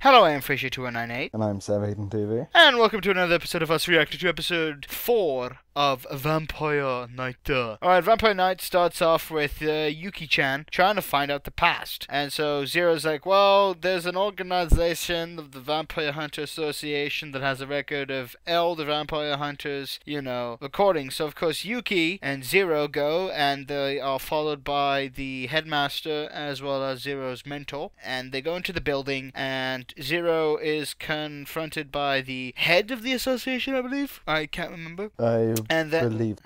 Hello, I am Frazier2198. And I'm Sam Hayden TV. And welcome to another episode of us reacting to episode 4 of Vampire Knight. Alright, Vampire Knight starts off with Yuki-chan trying to find out the past. And so Zero's like, well, there's an organization of the Vampire Hunter Association that has a record of all the Vampire Hunters, recordings. So of course Yuki and Zero go, and they are followed by the headmaster as well as Zero's mentor. And they go into the building, and Zero is confronted by the head of the association, I believe. I can't remember. I believe.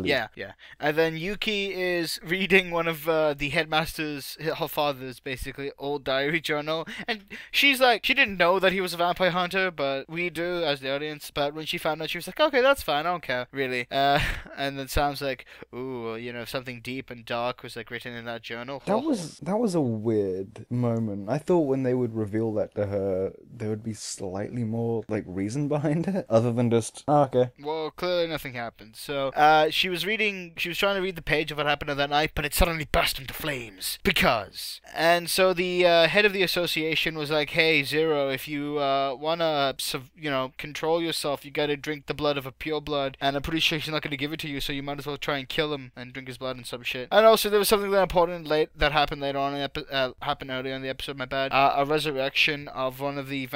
Yeah. And then Yuki is reading one of the headmaster's, her father's, basically, old diary journal. And she's like, she didn't know that he was a vampire hunter, but we do as the audience. But when she found out, she was like, okay, that's fine, I don't care, really. And then Sam's like, ooh, something deep and dark was like written in that journal. That was a weird moment. I thought when they would reveal that to her, there would be slightly more like reason behind it, other than just, oh, okay. Well, clearly nothing happened. So, she was trying to read the page of what happened on that night, but it suddenly burst into flames. Because. And so the head of the association was like, hey, Zero, if you wanna, control yourself, you gotta drink the blood of a pure blood. And I'm pretty sure he's not gonna give it to you, so you might as well try and kill him and drink his blood and some shit. And also, there was something that important that happened later on happened earlier in the episode, my bad. A resurrection of one of the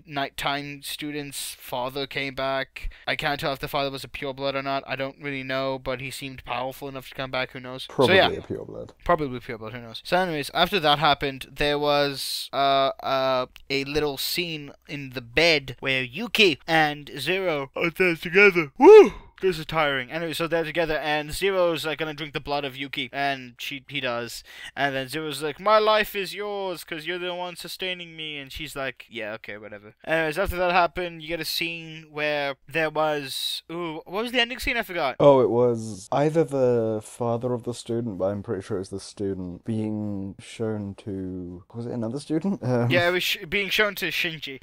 nighttime students' father came back. I can't tell if the father was a pure blood or not. I don't really know, but he seemed powerful enough to come back. Who knows? Probably a pure blood. Probably pure blood. Who knows? So, anyways, after that happened, there was a little scene in the bed where Yuki and Zero are there together. Woo! This is tiring. Anyway, so they're together, and Zero's like gonna drink the blood of Yuki, and he does. And then Zero's like, my life is yours, cause you're the one sustaining me. And she's like, yeah, okay, whatever. Anyways, after that happened, you get a scene where there was, what was the ending scene? I forgot. Oh, it was either the father of the student, but I'm pretty sure it's the student being shown to, was it another student? Yeah, it was being shown to Shinji.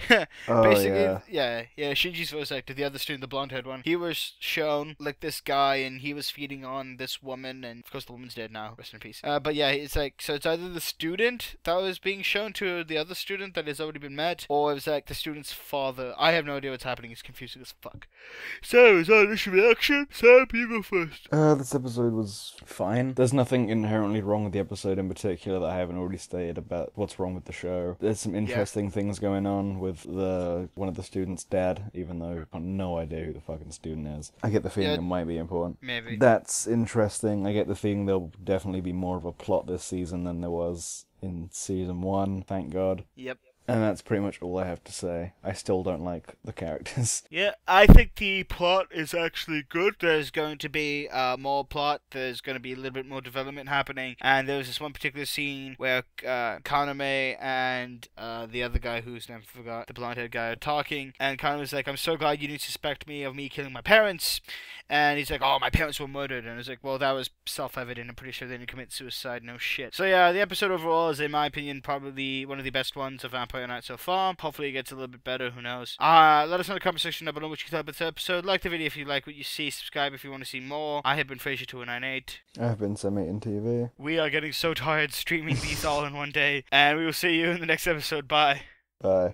Oh, Basically, yeah, Shinji's voice actor, the other student, the blonde-haired one. He was shown like this guy, and he was feeding on this woman, and of course the woman's dead now, rest in peace. But yeah, it's like, so it's either the student that was being shown to the other student that has already been met, or it was like the student's father. I have no idea what's happening. It's confusing as fuck. So is that initial reaction? Sam, you go first. This episode was fine. There's nothing inherently wrong with the episode in particular that I haven't already stated about what's wrong with the show. There's some interesting things going on with one of the students' dad, even though I've got no idea who the fucking student is. I get the feeling it might be important. Maybe. That's interesting. I get the feeling there'll definitely be more of a plot this season than there was in season 1, thank God. Yep. And that's pretty much all I have to say. I still don't like the characters. Yeah, I think the plot is actually good. There's going to be more plot. There's going to be a little bit more development happening. And there was this one particular scene where Kaname and the other guy whose name I forgot, the blonde-haired guy, are talking. And Kaname's like, I'm so glad you didn't suspect me of me killing my parents. And he's like, oh, my parents were murdered. And I was like, well, that was self-evident. I'm pretty sure they didn't commit suicide. No shit. So yeah, the episode overall is, in my opinion, probably one of the best ones of Vampire Knight so far. Hopefully it gets a little bit better, who knows. Let us know in the comment section down below what you thought about this episode. Like the video if you like what you see, subscribe if you want to see more. I have been Frazier2198. I've been Sam Hayden TV. We are getting so tired streaming these all in one day, and we will see you in the next episode. Bye. Bye.